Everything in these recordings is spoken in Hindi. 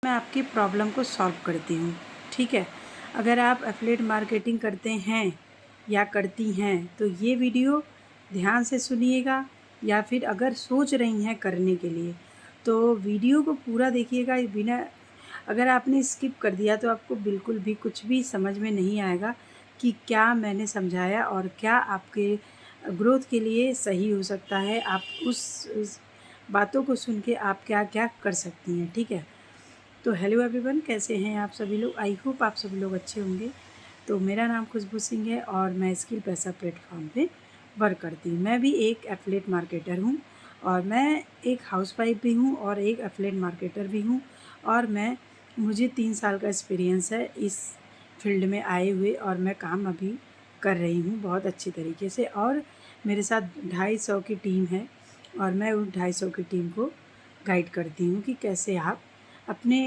मैं आपकी प्रॉब्लम को सॉल्व करती हूँ। ठीक है, अगर आप एफिलिएट मार्केटिंग करते हैं या करती हैं तो ये वीडियो ध्यान से सुनिएगा, या फिर अगर सोच रही हैं करने के लिए तो वीडियो को पूरा देखिएगा। बिना अगर आपने स्किप कर दिया तो आपको बिल्कुल भी कुछ भी समझ में नहीं आएगा कि क्या मैंने समझाया और क्या आपके ग्रोथ के लिए सही हो सकता है। आप उस बातों को सुन के आप क्या क्या कर सकती हैं। ठीक है, तो हेलो एवरीवन, कैसे हैं आप सभी लोग। आई होप आप सभी लोग अच्छे होंगे। तो मेरा नाम खुशबू सिंह है और मैं स्किल पैसा प्लेटफॉर्म पे वर्क करती हूँ। मैं भी एक एफिलिएट मार्केटर हूँ और मैं एक हाउसवाइफ भी हूँ और एक एफिलिएट मार्केटर भी हूँ। और मुझे 3 साल का एक्सपीरियंस है इस फील्ड में आए हुए, और मैं काम अभी कर रही हूँ बहुत अच्छी तरीके से। और मेरे साथ 250 की टीम है और मैं उस 250 की टीम को गाइड करती हूँ कि कैसे आप अपने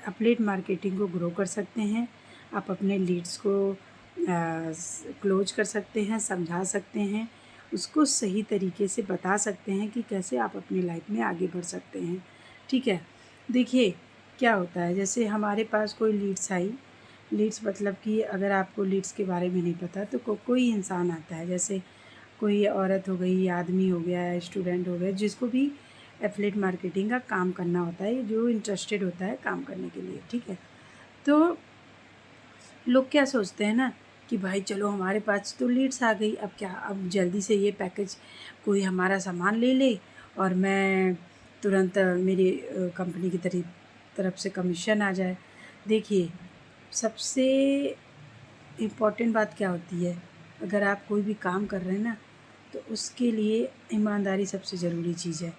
एफिलिएट मार्केटिंग को ग्रो कर सकते हैं। आप अपने लीड्स को क्लोज कर सकते हैं, समझा सकते हैं, उसको सही तरीके से बता सकते हैं कि कैसे आप अपनी लाइफ में आगे बढ़ सकते हैं। ठीक है, देखिए क्या होता है, जैसे हमारे पास कोई लीड्स आई। लीड्स मतलब कि अगर आपको लीड्स के बारे में नहीं पता तो कोई इंसान आता है, जैसे कोई औरत हो गई, आदमी हो गया, स्टूडेंट हो गया, जिसको भी एफिलिएट मार्केटिंग का काम करना होता है, जो इंटरेस्टेड होता है काम करने के लिए। ठीक है, तो लोग क्या सोचते हैं ना कि भाई चलो हमारे पास तो लीड्स आ गई, अब क्या, अब जल्दी से ये पैकेज कोई हमारा सामान ले ले और मैं तुरंत मेरी कंपनी की तरफ से कमीशन आ जाए। देखिए, सबसे इम्पॉर्टेंट बात क्या होती है, अगर आप कोई भी काम कर रहे हैं ना तो उसके लिए ईमानदारी सबसे ज़रूरी चीज़ है।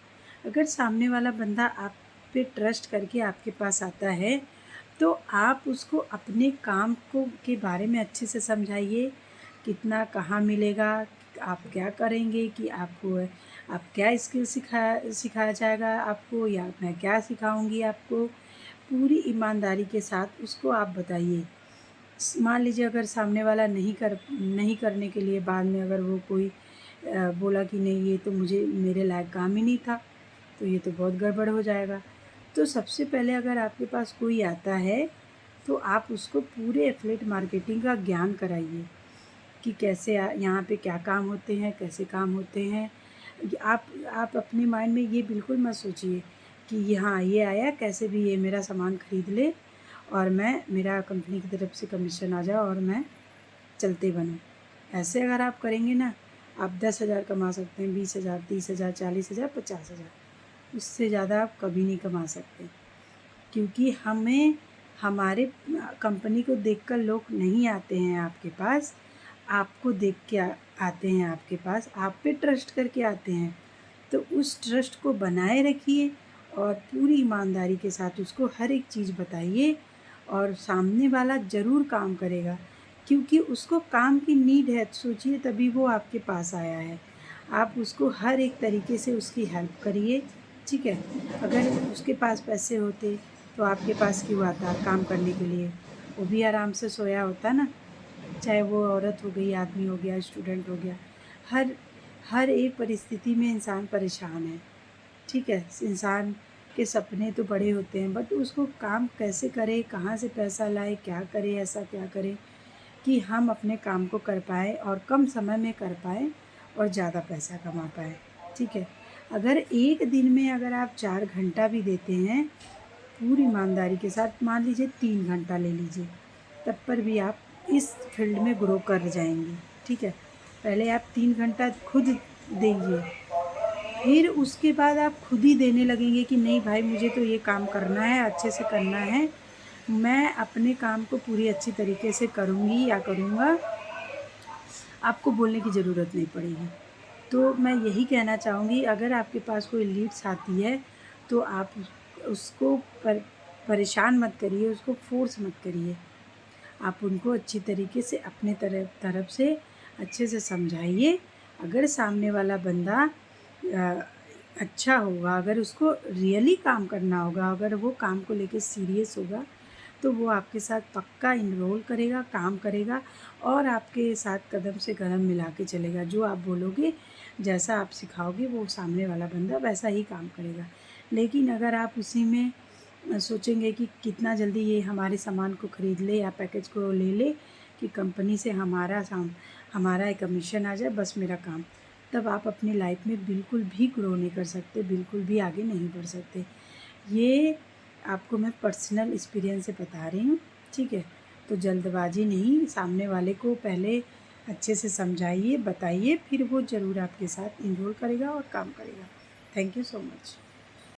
अगर सामने वाला बंदा आप पे ट्रस्ट करके आपके पास आता है तो आप उसको अपने काम को के बारे में अच्छे से समझाइए, कितना कहाँ मिलेगा, आप क्या करेंगे, कि आपको आप क्या स्किल सिखाया जाएगा आपको, या मैं क्या सिखाऊंगी आपको। पूरी ईमानदारी के साथ उसको आप बताइए। मान लीजिए अगर सामने वाला नहीं करने के लिए बाद में अगर वो कोई बोला कि नहीं ये तो मुझे मेरे लायक काम ही नहीं था, तो ये तो बहुत गड़बड़ हो जाएगा। तो सबसे पहले अगर आपके पास कोई आता है तो आप उसको पूरे एफिलिएट मार्केटिंग का ज्ञान कराइए कि कैसे यहाँ पे क्या काम होते हैं, कैसे काम होते हैं। आप अपने माइंड में ये बिल्कुल मत सोचिए कि यहाँ ये आया कैसे भी ये मेरा सामान ख़रीद ले और मेरा कंपनी की तरफ से कमीशन आ जाए और मैं चलते बनूँ। ऐसे अगर आप करेंगे ना, आप 10,000 कमा सकते हैं, 20,000, 30,000, 40,000, 50,000। उससे ज़्यादा आप कभी नहीं कमा सकते, क्योंकि हमें हमारे कंपनी को देखकर लोग नहीं आते हैं आपके पास, आपको देख के आते हैं आपके पास, आप पे ट्रस्ट करके आते हैं। तो उस ट्रस्ट को बनाए रखिए और पूरी ईमानदारी के साथ उसको हर एक चीज़ बताइए, और सामने वाला ज़रूर काम करेगा, क्योंकि उसको काम की नीड है। सोचिए, तभी वो आपके पास आया है। आप उसको हर एक तरीके से उसकी हेल्प करिए। ठीक है, अगर उसके पास पैसे होते तो आपके पास क्यों आता काम करने के लिए, वो भी आराम से सोया होता ना। चाहे वो औरत हो गई, आदमी हो गया, स्टूडेंट हो गया, हर हर एक परिस्थिति में इंसान परेशान है। ठीक है, इंसान के सपने तो बड़े होते हैं, बट उसको काम कैसे करे, कहाँ से पैसा लाए, क्या करे, ऐसा क्या करे कि हम अपने काम को कर पाएँ और कम समय में कर पाएँ और ज़्यादा पैसा कमा पाएँ। ठीक है, अगर एक दिन में अगर आप 4 घंटा भी देते हैं पूरी ईमानदारी के साथ, मान लीजिए 3 घंटा ले लीजिए, तब पर भी आप इस फील्ड में ग्रो कर जाएंगे। ठीक है, पहले आप 3 घंटा खुद दीजिए, फिर उसके बाद आप खुद ही देने लगेंगे कि नहीं भाई मुझे तो ये काम करना है, अच्छे से करना है, मैं अपने काम को पूरी अच्छी तरीके से करूँगी या करूँगा। आपको बोलने की ज़रूरत नहीं पड़ेगी। तो मैं यही कहना चाहूँगी, अगर आपके पास कोई लीड्स आती है तो आप उसको परेशान मत करिए, उसको फ़ोर्स मत करिए। आप उनको अच्छी तरीके से अपने तरफ से अच्छे से समझाइए। अगर सामने वाला बंदा अच्छा होगा, अगर उसको रियली काम करना होगा, अगर वो काम को लेके सीरियस होगा, तो वो आपके साथ पक्का इनरोल करेगा, काम करेगा और आपके साथ कदम से कदम मिला के चलेगा। जो आप बोलोगे, जैसा आप सिखाओगे, वो सामने वाला बंदा वैसा ही काम करेगा। लेकिन अगर आप उसी में सोचेंगे कि कितना जल्दी ये हमारे सामान को ख़रीद ले या पैकेज को ले ले कि कंपनी से हमारा एक कमीशन आ जाए, बस मेरा काम। तब आप अपनी लाइफ में बिल्कुल भी ग्रो नहीं कर सकते, बिल्कुल भी आगे नहीं बढ़ सकते। ये आपको मैं पर्सनल एक्सपीरियंस से बता रही हूँ, ठीक है। तो जल्दबाजी नहीं, सामने वाले को पहले अच्छे से समझाइए, बताइए, फिर वो ज़रूर आपके साथ इन्वॉल्व करेगा और काम करेगा। Thank you so much.